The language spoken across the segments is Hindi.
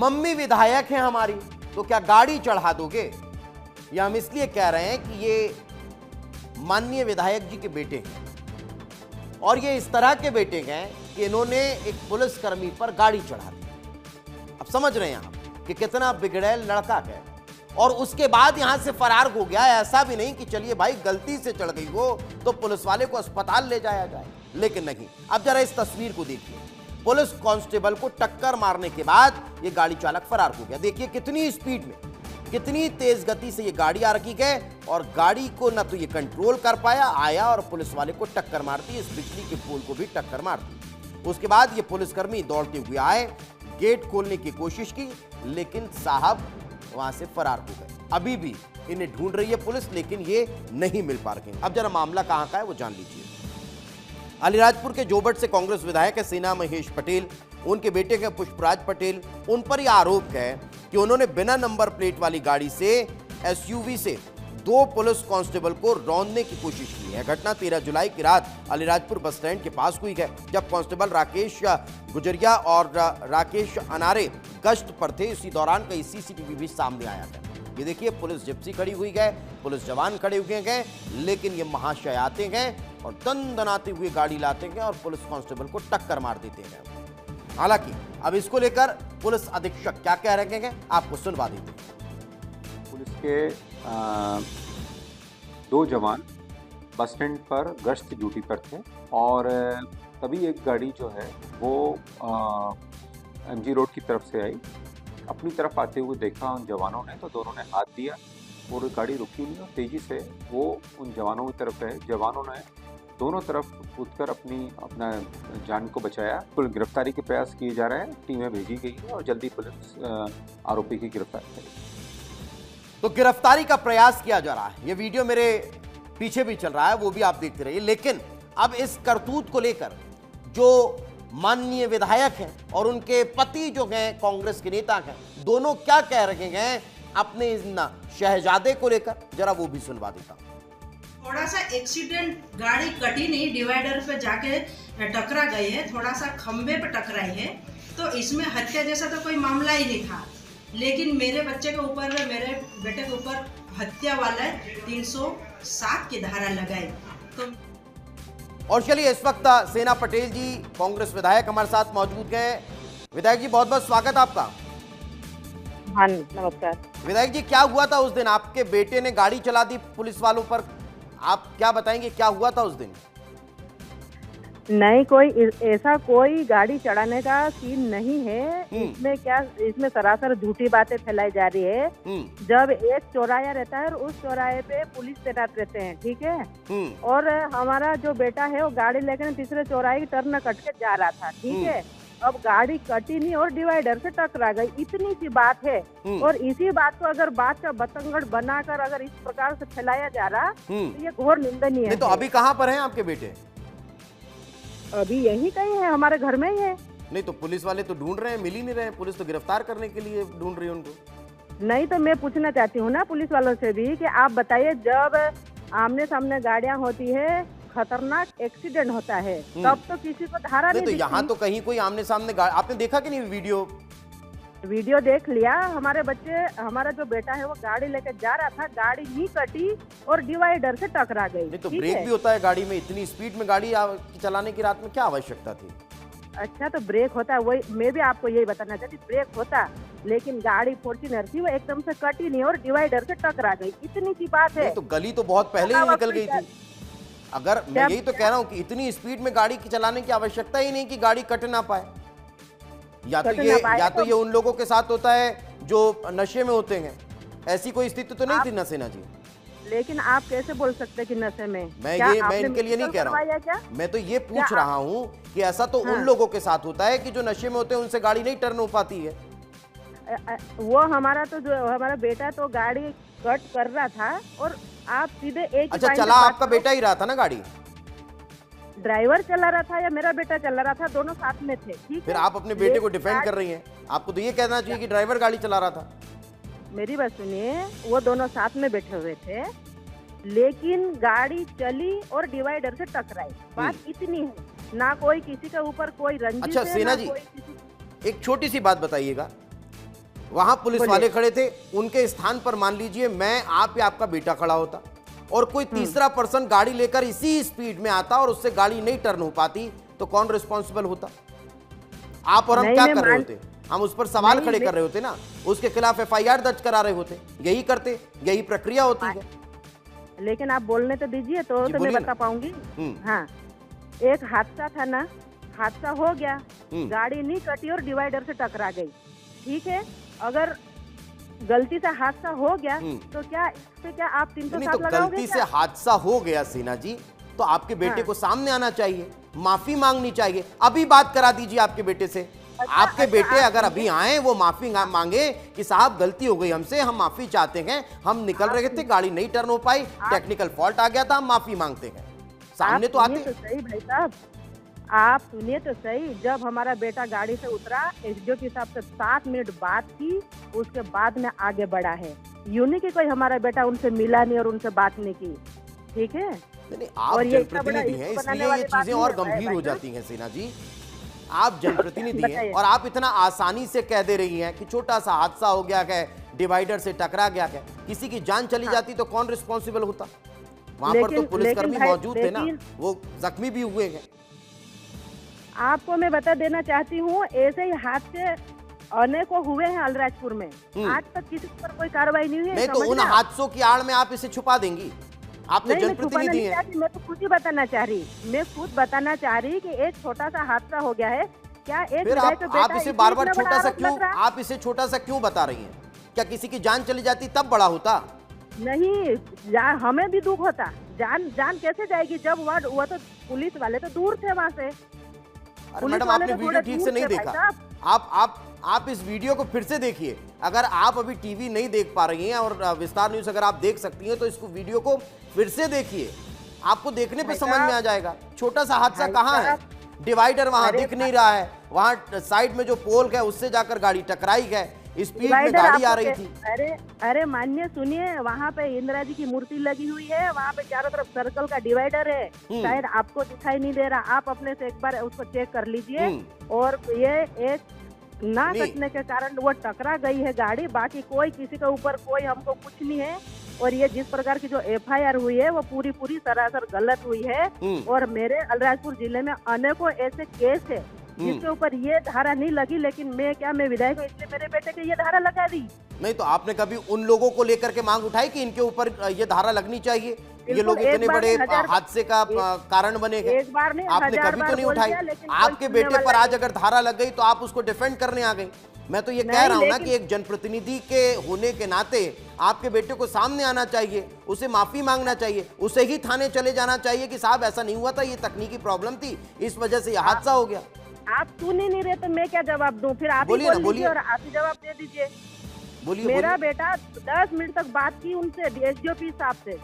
मम्मी विधायक हैं हमारी, तो क्या गाड़ी चढ़ा दोगे? ये हम इसलिए कह रहे हैं कि ये माननीय विधायक जी के बेटे हैं और ये इस तरह के बेटे हैं कि इन्होंने एक पुलिसकर्मी पर गाड़ी चढ़ा दी। अब समझ रहे हैं आप कि कितना बिगड़ैल लड़का है। और उसके बाद यहां से फरार हो गया। ऐसा भी नहीं कि चलिए भाई गलती से चढ़ गई हो तो पुलिस वाले को अस्पताल ले जाया जाए, लेकिन नहीं। अब जरा इस तस्वीर को देखिए, पुलिस कांस्टेबल को टक्कर मारने के बाद ये गाड़ी चालक फरार हो गया। देखिए कितनी स्पीड में, कितनी तेज गति से ये गाड़ी आ रखी है और गाड़ी को न तो ये कंट्रोल कर पाया, आया और पुलिस वाले को टक्कर मार दी, इस बिजली के पोल को भी टक्कर मार दी। उसके बाद ये पुलिसकर्मी दौड़ते हुए आए, गेट खोलने की कोशिश की, लेकिन साहब वहां से फरार हो गए। अभी भी इन्हें ढूंढ रही है पुलिस, लेकिन ये नहीं मिल पा रहे हैं। अब जरा मामला कहां का है वो जान लीजिए। अलीराजपुर के जोबट से कांग्रेस विधायक है सेना महेश पटेल, उनके बेटे के पुष्पराज पटेल, उन पर यह आरोप है कि उन्होंने बिना नंबर प्लेट वाली गाड़ी से एसयूवी से 2 पुलिस कांस्टेबल को रौंदने की कोशिश की है। घटना 13 जुलाई की रात अलीराजपुर बस स्टैंड के पास हुई है, जब कांस्टेबल राकेश गुजरिया और राकेश अनारे गश्त पर थे। इसी दौरान कई सीसीटीवी भी सामने आया था। ये देखिए पुलिस जिप्सी खड़ी हुई है, पुलिस जवान खड़े हुए हैं, लेकिन ये महाशय आते हैं और दनाते हुए गाड़ी लाते हैं और पुलिस कांस्टेबल को टक्कर मार देते हैं। हालांकि अब इसको लेकर पुलिस अधीक्षक क्या कह रहे हैं आपको सुनवा देते हैं। पुलिस के 2 जवान बस स्टैंड पर गश्त ड्यूटी पर थे और तभी एक गाड़ी जो है वो एमजी रोड की तरफ से आई। अपनी तरफ आते हुए देखा उन जवानों ने, तो दोनों ने हाथ दिया और गाड़ी रुकी नहीं और तेजी से वो उन जवानों की तरफ गए। जवानों ने दोनों तरफ कूदकर अपना जान को बचाया। कुल गिरफ्तारी के प्रयास किए जा रहे हैं, टीमें भेजी गई है और जल्दी पुलिस आरोपी की गिरफ्तारी करेगी। तो गिरफ्तारी का प्रयास किया जा रहा है। ये वीडियो मेरे पीछे भी चल रहा है, वो भी आप देखते रहिए। लेकिन अब इस करतूत को लेकर जो माननीय विधायक हैं और उनके पति जो हैं कांग्रेस के नेता हैं, दोनों क्या कह रहे हैं अपने इन शहजादे को लेकर, जरा वो भी सुनवा देता हूं। थोड़ा सा एक्सीडेंट, गाड़ी कटी नहीं, डिवाइडर पे जाके टकरा गई है, थोड़ा सा खंबे पे टकराई है, तो इसमें हत्या जैसा तो कोई मामला ही नहीं था। लेकिन मेरे बच्चे के ऊपर, मेरे बेटे के ऊपर हत्या वाला 307 की धारा लगाई। तो और चलिए इस वक्त सेना पटेल जी कांग्रेस विधायक हमारे साथ मौजूद हैं। विधायक जी बहुत बहुत स्वागत आपका। हाँ नमस्कार। विधायक जी क्या हुआ था उस दिन? आपके बेटे ने गाड़ी चला दी पुलिस वालों पर, आप क्या बताएंगे क्या हुआ था उस दिन? नहीं, कोई ऐसा कोई गाड़ी चढ़ाने का सीन नहीं है। इसमें सरासर झूठी बातें फैलाई जा रही है। जब एक चौराहा रहता है और उस चौराहे पे पुलिस तैनात रहते हैं, ठीक है, और हमारा जो बेटा है वो गाड़ी लेकर तीसरे चौराहे की टर्न कट के जा रहा था, ठीक है। अब गाड़ी कटी नहीं और डिवाइडर से टकरा गई, इतनी सी बात है। और इसी बात को अगर बात का बतंगड़ बनाकर अगर इस प्रकार से फैलाया जा रहा तो ये घोर निंदनीय है। तो अभी कहाँ पर हैं आपके बेटे? अभी यही कहीं है, हमारे घर में ही है। नहीं तो पुलिस वाले तो ढूंढ रहे हैं, मिल ही नहीं रहे हैं। पुलिस तो गिरफ्तार करने के लिए ढूंढ रही है उनको। नहीं तो मैं पूछना चाहती हूँ ना पुलिस वालों से भी कि आप बताइए, जब आमने सामने गाड़ियाँ होती है, खतरनाक एक्सीडेंट होता है, तब तो किसी को धारा नहीं। तो यहाँ तो कहीं कोई आमने सामने आपने देखा कि नहीं? वीडियो देख लिया। हमारा जो बेटा है वो गाड़ी लेकर जा रहा था, गाड़ी नहीं कटी और डिवाइडर से टकरा गई। नहीं तो ब्रेक भी होता है गाड़ी में, इतनी स्पीड में गाड़ी चलाने की रात में क्या आवश्यकता थी? अच्छा तो ब्रेक होता है, वही मैं भी आपको यही बताना चाहती, ब्रेक होता, लेकिन गाड़ी फॉर्च्यूनर थी, वो एकदम से कटी नहीं और डिवाइडर से टकरा गई, इतनी सी बात है। तो गली तो बहुत पहले ही निकल गई थी। अगर मैं यही तो कह रहा हूँ कि इतनी स्पीड में गाड़ी की चलाने की आवश्यकता ही नहीं कि गाड़ी कट ना पाए। या तो ये उन लोगों के साथ होता है जो नशे में होते हैं। ऐसी कोई स्थिति तो नहीं थी ना सेना जी? लेकिन आप कैसे बोल सकते हैं कि नशे में? मैं इनके लिए नहीं कह रहा हूँ, मैं तो ये पूछ रहा हूँ कि ऐसा तो उन लोगों के साथ होता है कि जो नशे में होते हैं, उनसे गाड़ी नहीं टर्न हो पाती है। वो हमारा बेटा तो गाड़ी कट कर रहा था और आप सीधे एक अच्छा चला आपका बेटा ही रहा था ना गाड़ी? ड्राइवर चला रहा था या मेरा बेटा चला रहा था, दोनों साथ में थे, ठीक है। फिर आप अपने बेटे को डिफेंड कर रही हैं। आपको तो ये कहना चाहिए कि ड्राइवर गाड़ी चला रहा था। मेरी बात सुनिए, वो दोनों साथ में बैठे हुए थे, लेकिन गाड़ी चली और डिवाइडर से टकराई, बात इतनी है। ना कोई किसी के ऊपर कोई रंजिश। अच्छा सेना जी, एक छोटी सी बात बताइएगा, वहां पुलिस वाले खड़े थे, उनके स्थान पर मान लीजिए मैं आप या आपका बेटा खड़ा होता और कोई तीसरा पर्सन गाड़ी लेकर इसी स्पीड में आता और उससे गाड़ी नहीं टर्न हो पाती, तो कौन रिस्पॉन्सिबल होता? आप और हम क्या कर रहे होते? हम उस पर सवाल खड़े कर रहे होते ना, उसके खिलाफ FIR दर्ज करा रहे होते, यही करते, यही प्रक्रिया होती है। लेकिन आप बोलने तो दीजिए तो मैं बता पाऊंगी। हाँ, एक हादसा था ना, हादसा हो गया, गाड़ी नहीं कटी और डिवाइडर से टकरा गई, ठीक है। अगर गलती से हादसा हो गया तो क्या इससे क्या आप 307 तो लगाओगे? गलती से हादसा हो गया सिन्हा जी, तो आपके बेटे को सामने आना चाहिए, माफी मांगनी चाहिए। अभी बात करा दीजिए आपके बेटे से। आपके बेटे अगर अभी आए, वो माफी मांगे कि साहब गलती हो गई हमसे, हम माफी चाहते हैं, हम निकल रहे थे, गाड़ी नहीं टर्न हो पाई, टेक्निकल फॉल्ट आ गया था, हम माफी मांगते हैं, सामने तो आते। सही भाई साहब, आप सुनिए तो सही। जब हमारा बेटा गाड़ी से उतरा, SDO के हिसाब से 7 मिनट बात की, उसके बाद में आगे बढ़ा है। यूं नहीं कि कोई हमारा बेटा उनसे मिला नहीं और उनसे बात नहीं की, ठीक है। नहीं, आप जनप्रतिनिधि हैं, इसलिए ये चीजें और गंभीर हो जाती हैं सिन्हा जी। आप जनप्रतिनिधि हैं और आप इतना आसानी से कह दे रही हैं कि छोटा सा हादसा हो गया है, डिवाइडर से टकरा गया है, किसी की जान चली जाती तो कौन रिस्पॉन्सिबल होता? वहां पर तो पुलिसकर्मी मौजूद थे ना, वो जख्मी भी हुए हैं। आपको मैं बता देना चाहती हूँ, ऐसे ही हादसे अनेकों हुए हैं अलीराजपुर में, आज तक किसी पर कोई कार्रवाई नहीं हुई है। नहीं तो उन हादसों की आड़ में आप इसे छुपा देंगी? आप तो जनप्रतिनिधि हैं। मैं तो खुद ही बताना चाह रही, मैं खुद बताना चाह रही कि एक छोटा सा हादसा हो गया है, क्या एक फिर आप इसे बार बार छोटा सा क्यों, आप इसे छोटा सा क्यों बता रही हैं? क्या किसी की जान चली जाती तब बड़ा होता? नहीं, हमें भी दुख होता। जान कैसे जाएगी जब वो तो पुलिस वाले तो दूर थे वहाँ से। अरे मैडम, आपने वीडियो ठीक से नहीं देखा। आप इस वीडियो को फिर से देखिए। अगर आप अभी टीवी नहीं देख पा रही हैं और विस्तार न्यूज अगर आप देख सकती हैं तो इसको वीडियो को फिर से देखिए, आपको देखने पे समझ में आ जाएगा। छोटा सा हादसा कहाँ है? डिवाइडर वहां दिख नहीं रहा है, वहां साइड में जो पोल है उससे जाकर गाड़ी टकराई है, स्पीड में गाड़ी आ रही थी। अरे मान्य सुनिए, वहाँ पे इंदिरा जी की मूर्ति लगी हुई है, वहाँ पे चारों तरफ सर्कल का डिवाइडर है, शायद आपको दिखाई नहीं दे रहा। आप अपने से एक बार उसको चेक कर लीजिए। और ये एक ना कटने के कारण वो टकरा गई है गाड़ी, बाकी कोई किसी के ऊपर कोई हमको कुछ नहीं है। और ये जिस प्रकार की जो FIR हुई है वो पूरी सरासर गलत हुई है। और मेरे अलीराजपुर जिले में अनेकों ऐसे केस है जिसके ऊपर ये धारा नहीं लगी, लेकिन मैं विधायक हूँ इसलिए मेरे बेटे के ये धारा लगा दी। नहीं तो आपने कभी उन लोगों को लेकर के मांग उठाई कि इनके ऊपर ये धारा लगनी चाहिए, ये लोग इतने बड़े हादसे का कारण बने हैं? एक बार नहीं, आपने कभी तो नहीं उठाई। आपके बेटे पर आज अगर धारा लग गई तो आप उसको डिफेंड करने आ गई। मैं तो ये कह रहा हूँ ना कि एक जनप्रतिनिधि के होने के नाते आपके बेटे को सामने आना चाहिए, उसे माफी मांगना चाहिए, उसे ही थाने चले जाना चाहिए कि साहब ऐसा नहीं हुआ था, ये तकनीकी प्रॉब्लम थी, इस वजह से यह हादसा हो गया। आप सुन ही नहीं रहे तो मैं क्या जवाब दूं? फिर आप ही बोलिए और आप ही जवाब दे दीजिए। बोलिए। मेरा बेटा 10 मिनट तक बात की उनसे, SDO साहब से।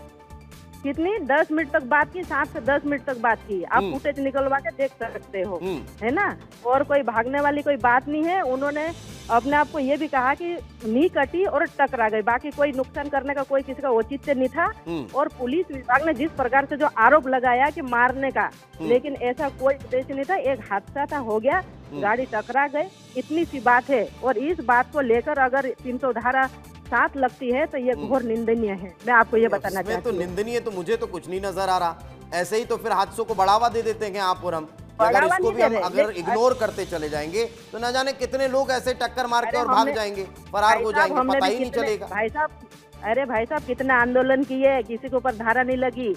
कितनी 10 मिनट तक बात की, 7 से 10 मिनट तक बात की। आप फुटेज निकलवा के देख सकते हो, है ना। और कोई भागने वाली कोई बात नहीं है। उन्होंने अपने आप को ये भी कहा कि नी कटी और टकरा गई, बाकी कोई नुकसान करने का कोई किसी का औचित्य नहीं था। और पुलिस विभाग ने जिस प्रकार से जो आरोप लगाया कि मारने का, लेकिन ऐसा कोई उद्देश्य नहीं था। एक हादसा था, हो गया, गाड़ी टकरा गई, इतनी सी बात है। और इस बात को लेकर अगर 300 धारा 7 लगती है तो ये घोर निंदनीय है। मैं आपको ये बताना चाहती हूँ। तो निंदनीय तो मुझे तो कुछ नहीं नजर आ रहा। ऐसे ही तो फिर हादसों को बढ़ावा दे देते हैं आप और हम। अगर इसको भी हम अगर इग्नोर करते चले जाएंगे तो न जाने कितने लोग ऐसे टक्कर मार के और भाग जाएंगे, फरार हो जाएंगे, पता ही नहीं चलेगा। भाई साहब, अरे भाई साहब, कितना आंदोलन किए, किसी के ऊपर धारा नहीं लगी,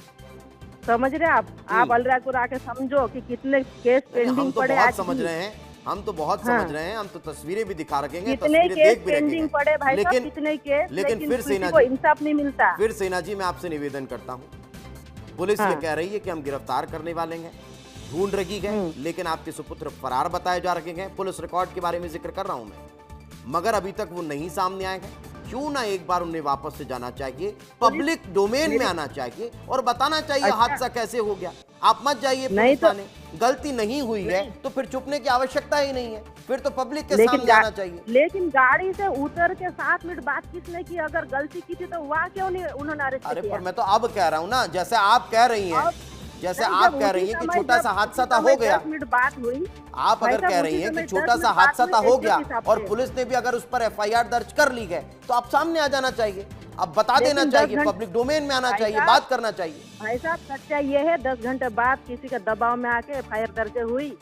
समझ रहे आप अलीराजपुर आके समझो कि कितने केस पेंडिंग पड़े। आज समझ रहे हैं, हम तो बहुत समझ रहे हैं, हम तो तस्वीरें भी दिखा रखेंगे, कितने केस पेंडिंग पड़े भाई साहब, कितने केस, लेकिन फिर सेना को इंसाफ नहीं मिलता। फिर सेना जी, मैं आपसे निवेदन करता हूँ, पुलिस ये कह रही है कि हम गिरफ्तार करने वाले हैं, ढूंढ रही है, लेकिन आपके सुपुत्र फरार बताए जा रहे हैं। पुलिस रिकॉर्ड के बारे में जिक्र कर रहा हूं मैं, मगर अभी तक वो नहीं सामने आए हैं। क्यों ना एक बार उन्हें वापस से जाना चाहिए, पब्लिक डोमेन में आना चाहिए और बताना चाहिए हादसा कैसे हो गया। आप मत जाइए पुलिस थाने, गलती नहीं हुई है तो फिर छुपने की आवश्यकता ही नहीं है, फिर तो पब्लिक के सामने आना चाहिए। लेकिन गाड़ी से उतर के 7 मिनट बात किसने की? अगर गलती की थी तो वहाँ क्यों नहीं उन्होंने अरेस्ट किया? अरे पर मैं तो अब कह रहा हूँ ना, जैसे आप कह रही हैं, जैसे आप कह रही हैं कि छोटा सा हादसा था हो गया, 10 मिनट बात हुई, आप अगर कह रही हैं कि छोटा सा हादसा था हो गया और पुलिस ने भी अगर उस पर FIR दर्ज कर ली गए, तो आप सामने आ जाना चाहिए, अब बता देना चाहिए, पब्लिक डोमेन में आना चाहिए, बात करना चाहिए। भाई साहब सच्चाई ये है 10 घंटे बाद किसी के दबाव में आके FIR दर्ज हुई,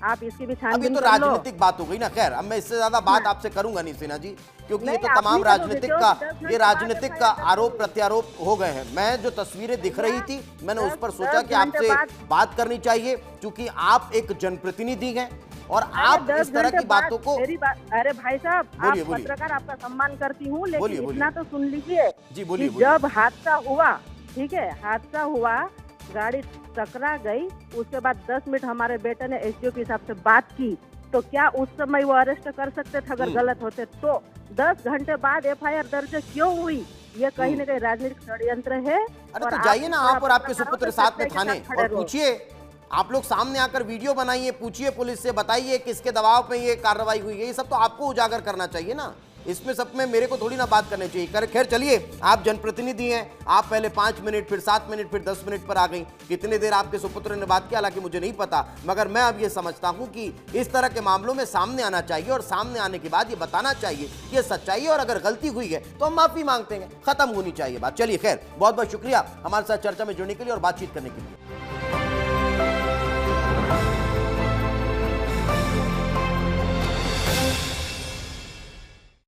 आप इसकी भी अभी छानबीन तो कर लो। राजनीतिक बात हो गई ना। खैर अब मैं इससे ज्यादा बात आपसे करूंगा नहीं सिन्हा जी, क्योंकि ये नहीं, तो आप तमाम नहीं करोगे, राजनीतिक क्योंकि का 10 घंटे ये बाद राजनीतिक FIR का दर्ज आरोप हुई। प्रत्यारोप हो गए हैं। मैं जो तस्वीरें दिख रही थी मैंने उस पर 10 सोचा कि घंटे आपसे बाद- बात करनी चाहिए, क्योंकि आप एक जनप्रतिनिधि हैं और अरे आप 10 इस तरह घंटे की बातों बाद को मेरी बात, अरे भाई साहब बोलिए, आप बोलिए। पत्रकार, आपका सम्मान करती हूँ, बोलिए, लेकिन बोलिए। इतना तो सुन लीजिए जी बोलिए, कि बोलिए। जब हादसा हुआ, ठीक है, हादसा हुआ, गाड़ी टकरा गई, उसके बाद 10 मिनट हमारे बेटे ने SDO के हिसाब से बात की, तो क्या उस समय वो अरेस्ट कर सकते थे अगर गलत होते? तो 10 घंटे बाद FIR दर्ज क्यों हुई? ये कहीं न कहीं राजनीतिक षड्यंत्र है। अरे और तो जाइए ना आप और आपके पत्रकार हो सुपुत्र तो साथ में सच्चाई के थाने साथ खड़े और रहो। पूछिए, आप लोग सामने आकर वीडियो बनाइए, पूछिए पुलिस से, बताइए किसके दबाव पे ये कार्रवाई हुई है, ये सब तो आपको उजागर करना चाहिए ना। इसमें सब में मेरे को थोड़ी ना बात करनी चाहिए। खैर चलिए, आप जनप्रतिनिधि हैं, आप पहले 5 मिनट, फिर 7 मिनट, फिर 10 मिनट पर आ गई। कितनी देर आपके सुपुत्र ने बात किया हालांकि मुझे नहीं पता, मगर मैं अब ये समझता हूं कि इस तरह के मामलों में सामने आना चाहिए और सामने आने के बाद ये बताना चाहिए कि ये सच्चाई है और अगर गलती हुई है तो हम माफी मांगते हैं, खत्म होनी चाहिए बात। चलिए खैर, बहुत बहुत शुक्रिया हमारे साथ चर्चा में जुड़ने के लिए और बातचीत करने के लिए।